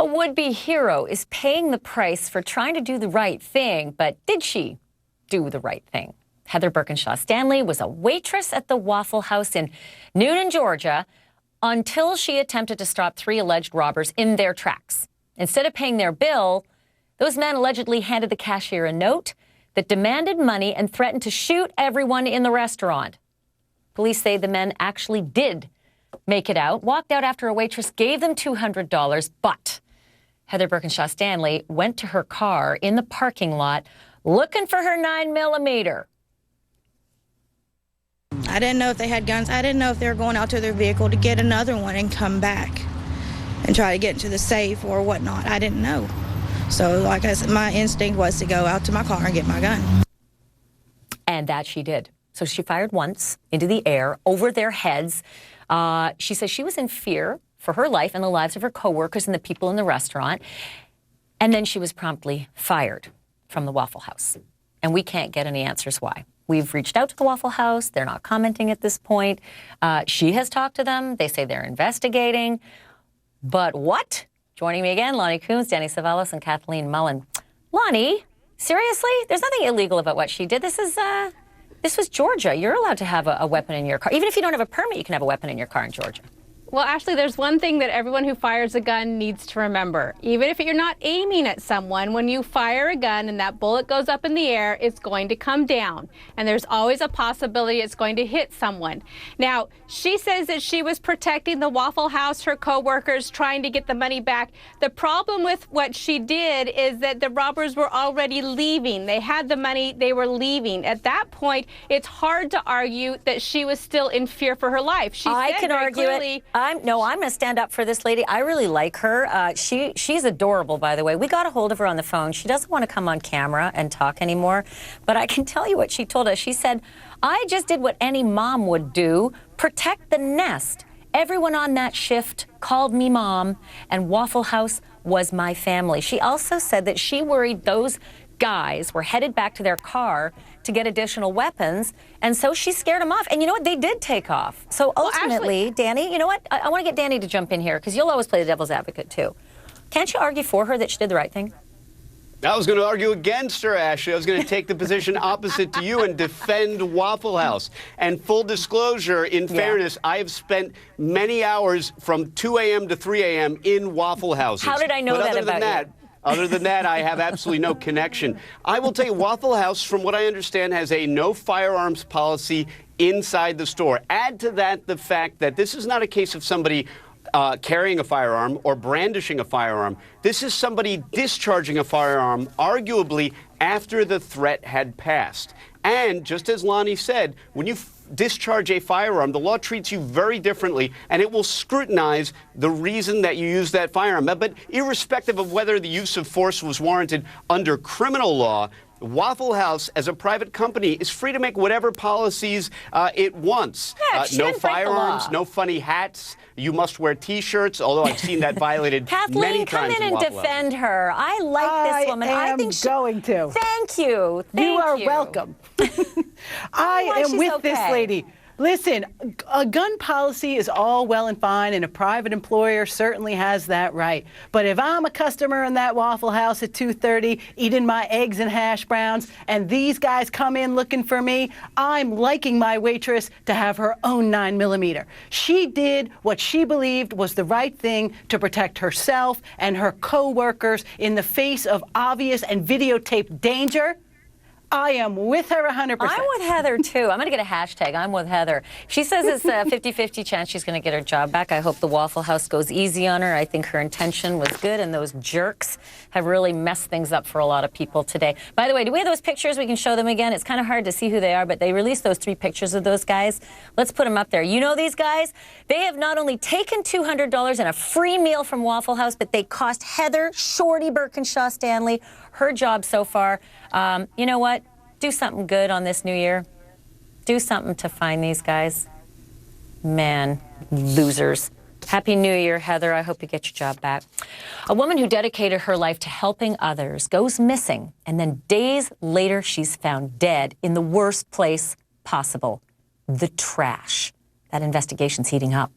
A would-be hero is paying the price for trying to do the right thing, but did she do the right thing? Heather Burkinshaw-Stanley was a waitress at the Waffle House in Noonan, Georgia, until she attempted to stop 3 alleged robbers in their tracks. Instead of paying their bill, those men allegedly handed the cashier a note that demanded money and threatened to shoot everyone in the restaurant. Police say the men actually did make it out, walked out after a waitress gave them $200, but Heather Burkinshaw-Stanley went to her car in the parking lot looking for her 9mm. I didn't know if they had guns. I didn't know if they were going out to their vehicle to get another one and come back and try to get into the safe or whatnot. I didn't know. So, like I said, my instinct was to go out to my car and get my gun. And that she did. So she fired once into the air over their heads. She says she was in fear for her life and the lives of her coworkers and the people in the restaurant. And then she was promptly fired from the Waffle House. And we can't get any answers why. We've reached out to the Waffle House. They're not commenting at this point. She has talked to them. They say they're investigating. But what? Joining me again, Lonnie Coombs, Danny Savalas, and Kathleen Mullen. Lonnie, seriously? There's nothing illegal about what she did. This was Georgia. You're allowed to have a weapon in your car. Even if you don't have a permit, you can have a weapon in your car in Georgia. Well, Ashley, there's one thing that everyone who fires a gun needs to remember. Even if you're not aiming at someone, when you fire a gun and that bullet goes up in the air, it's going to come down. And there's always a possibility it's going to hit someone. Now, she says that she was protecting the Waffle House, her co-workers, trying to get the money back. The problem with what she did is that the robbers were already leaving. They had the money, they were leaving. At that point, it's hard to argue that she was still in fear for her life. I can argue it. I'm going to stand up for this lady. I really like her. She's adorable, by the way. We got a hold of her on the phone. She doesn't want to come on camera and talk anymore, but I can tell you what she told us. She said, I just did what any mom would do, protect the nest. Everyone on that shift called me mom, and Waffle House was my family. She also said that she worried those guys were headed back to their car to get additional weapons, and so she scared them off. And you know what? They did take off. So ultimately, well, Danny, you know what? I want to get Danny to jump in here, because you'll always play the devil's advocate, too. Can't you argue for her that she did the right thing? I was going to argue against her, Ashley. I was going to take the position opposite to you and defend Waffle House. And full disclosure, in fairness, I have spent many hours from 2 a.m. to 3 a.m. in Waffle Houses. How did I know that about you? Other than that, I have absolutely no connection. I will tell you, Waffle House, from what I understand, has a no firearms policy inside the store. Add to that the fact that this is not a case of somebody carrying a firearm or brandishing a firearm. This is somebody discharging a firearm, arguably after the threat had passed. And just as Lonnie said, when you discharge a firearm, the law treats you very differently, and it will scrutinize the reason that you use that firearm. But irrespective of whether the use of force was warranted under criminal law, Waffle House, as a private company, is free to make whatever policies it wants. Yeah, no firearms, no funny hats. You must wear T-shirts, although I've seen that violated many Kathleen, times. come in and defend her. I like this woman. I think going to. Thank you. You are welcome. I am with this lady. Listen, a gun policy is all well and fine, and a private employer certainly has that right. But if I'm a customer in that Waffle House at 2:30 eating my eggs and hash browns, and these guys come in looking for me, I'm liking my waitress to have her own 9mm. She did what she believed was the right thing to protect herself and her co-workers in the face of obvious and videotaped danger. I am with her 100%. I'm with Heather, too. I'm going to get a hashtag, I'm with Heather. She says it's a 50-50 chance she's going to get her job back. I hope the Waffle House goes easy on her. I think her intention was good, and those jerks have really messed things up for a lot of people today. By the way, do we have those pictures? We can show them again. It's kind of hard to see who they are, but they released those 3 pictures of those guys. Let's put them up there. You know these guys? They have not only taken $200 and a free meal from Waffle House, but they cost Heather Shorty Burkinshaw-Stanley her job so far. You know what? Do something good on this new year. Do something to find these guys. Man, losers. Happy New Year, Heather. I hope you get your job back. A woman who dedicated her life to helping others goes missing, and then days later she's found dead in the worst place possible, the trash. That investigation's heating up.